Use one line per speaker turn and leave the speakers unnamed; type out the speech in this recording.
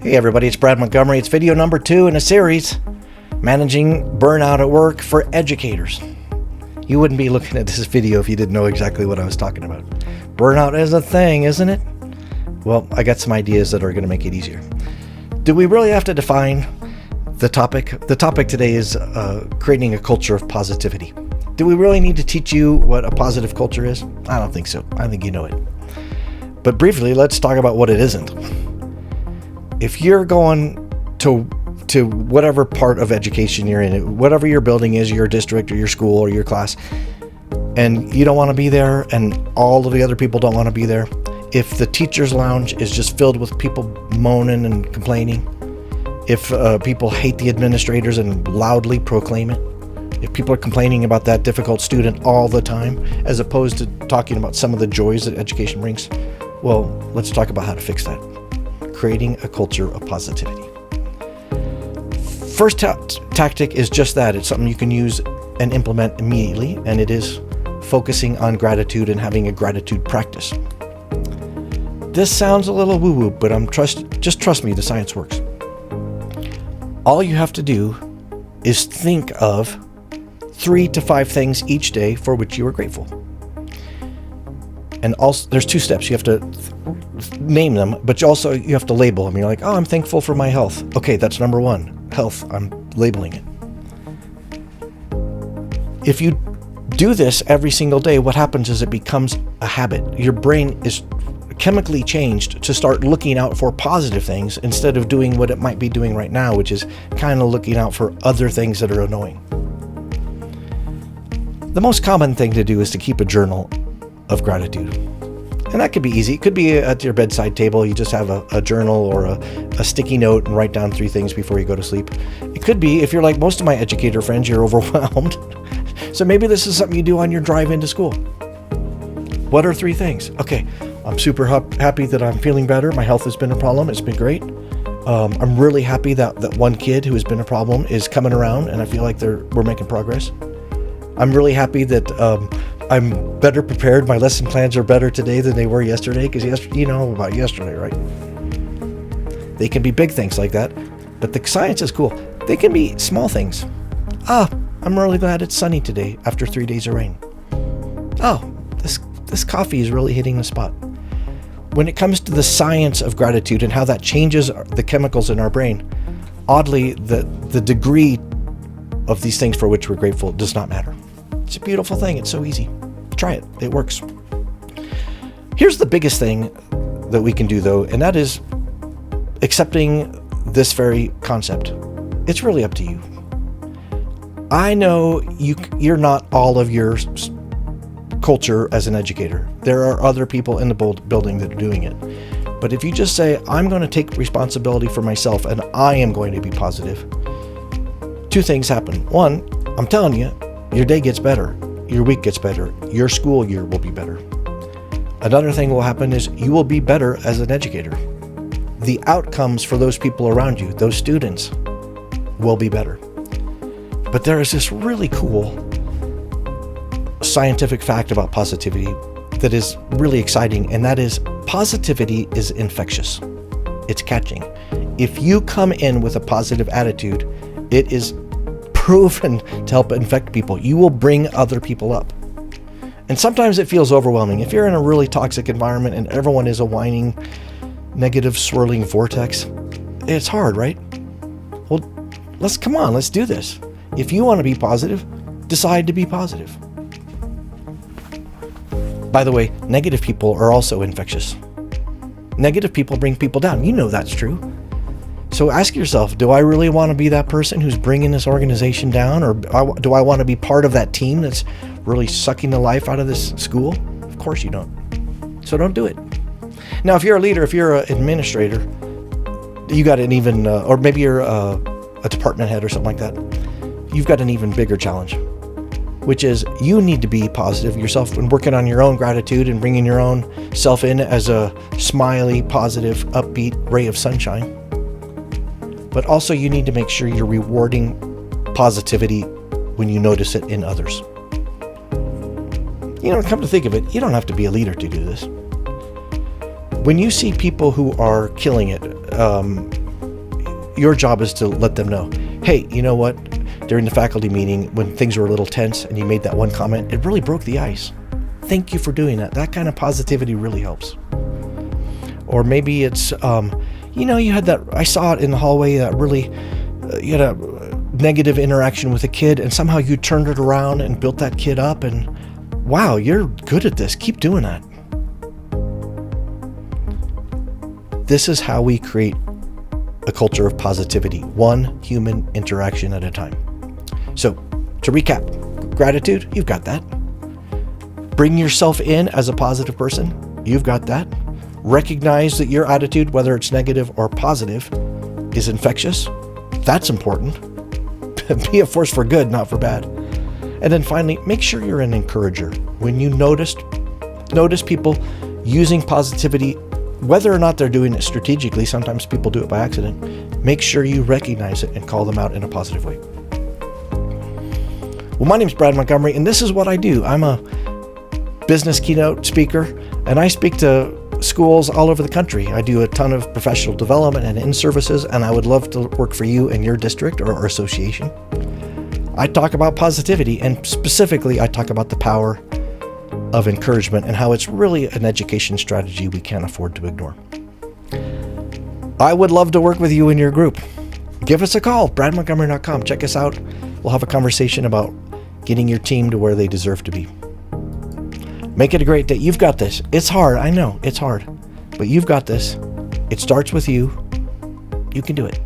Hey everybody, it's Brad Montgomery. It's video number 2 in a series, Managing Burnout at Work for Educators. You wouldn't be looking at this video if you didn't know exactly what I was talking about. Burnout is a thing, isn't it? Well, I got some ideas that are going to make it easier. Do we really have to define the topic? The topic today is creating a culture of positivity. Do we really need to teach you what a positive culture is? I don't think so. I think you know it. But briefly, let's talk about what it isn't. If you're going to whatever part of education you're in, whatever your building is, your district or your school or your class, and you don't want to be there and all of the other people don't want to be there, if the teacher's lounge is just filled with people moaning and complaining, if people hate the administrators and loudly proclaim it, if people are complaining about that difficult student all the time, as opposed to talking about some of the joys that education brings, well, let's talk about how to fix that. Creating a culture of positivity. First tactic is just that. It's something you can use and implement immediately, and it is focusing on gratitude and having a gratitude practice. This sounds a little woo-woo, but just trust me, the science works. All you have to do is think of 3 to 5 things each day for which you are grateful. And also, there's 2 steps. You have to name them, but you have to label them. You're like, oh, I'm thankful for my health. Okay, that's number 1. Health, I'm labeling it. If you do this every single day, what happens is it becomes a habit. Your brain is chemically changed to start looking out for positive things instead of doing what it might be doing right now, which is kind of looking out for other things that are annoying. The most common thing to do is to keep a journal of gratitude. And that could be easy. It could be at your bedside table. You just have a journal or a sticky note and write down 3 things before you go to sleep. It could be, if you're like most of my educator friends, you're overwhelmed. So maybe this is something you do on your drive into school. What are 3 things? Okay, I'm super happy that I'm feeling better. My health has been a problem. It's been great. I'm really happy that one kid who has been a problem is coming around, and I feel like we're making progress. I'm really happy that I'm better prepared. My lesson plans are better today than they were yesterday, because you know about yesterday, right? They can be big things like that, but the science is cool. They can be small things. I'm really glad it's sunny today after 3 days of rain. This coffee is really hitting the spot. When it comes to the science of gratitude and how that changes the chemicals in our brain, oddly, the degree of these things for which we're grateful does not matter. It's a beautiful thing. It's so easy. Try it. It works. Here's the biggest thing that we can do, though, and that is accepting this very concept. It's really up to you. I know you're not all of your culture as an educator. There are other people in the building that are doing it. But if you just say, I'm going to take responsibility for myself and I am going to be positive, 2 things happen. 1, I'm telling you, your day gets better, your week gets better, your school year will be better. Another thing will happen is you will be better as an educator. The outcomes for those people around you, those students, will be better. But there is this really cool scientific fact about positivity that is really exciting, and that is positivity is infectious. It's catching. If you come in with a positive attitude, it is proven to help infect people. You will bring other people up. And sometimes it feels overwhelming. If you're in a really toxic environment and everyone is a whining, negative, swirling vortex, it's hard, right? Well, let's do this. If you want to be positive, decide to be positive. By the way, negative people are also infectious. Negative people bring people down. You know that's true. So ask yourself, do I really want to be that person who's bringing this organization down, or do I want to be part of that team that's really sucking the life out of this school? Of course you don't. So don't do it. Now, if you're a leader, if you're an administrator, you got an even, or maybe you're a department head or something like that, you've got an even bigger challenge, which is you need to be positive yourself and working on your own gratitude and bringing your own self in as a smiley, positive, upbeat ray of sunshine. But also you need to make sure you're rewarding positivity when you notice it in others. You know, come to think of it, you don't have to be a leader to do this. When you see people who are killing it, your job is to let them know, hey, you know what? During the faculty meeting, when things were a little tense and you made that one comment, it really broke the ice. Thank you for doing that. That kind of positivity really helps. Or maybe it's, you had that, I saw it in the hallway, that really, you had a negative interaction with a kid, and somehow you turned it around and built that kid up, and wow, you're good at this. Keep doing that. This is how we create a culture of positivity, one human interaction at a time. So, to recap, gratitude, you've got that. Bring yourself in as a positive person, you've got that. Recognize that your attitude, whether it's negative or positive, is infectious. That's important. Be a force for good, not for bad. And then finally, make sure you're an encourager. When you notice people using positivity, whether or not they're doing it strategically, sometimes people do it by accident, make sure you recognize it and call them out in a positive way. Well, my name is Brad Montgomery, and this is what I do. I'm a business keynote speaker, and I speak to schools all over the country. I do a ton of professional development and in-services, and I would love to work for you in your district or association. I talk about positivity, and specifically, I talk about the power of encouragement and how it's really an education strategy we can't afford to ignore. I would love to work with you in your group. Give us a call, bradmontgomery.com. Check us out. We'll have a conversation about getting your team to where they deserve to be. Make it a great day. You've got this. It's hard. I know it's hard, but you've got this. It starts with you. You can do it.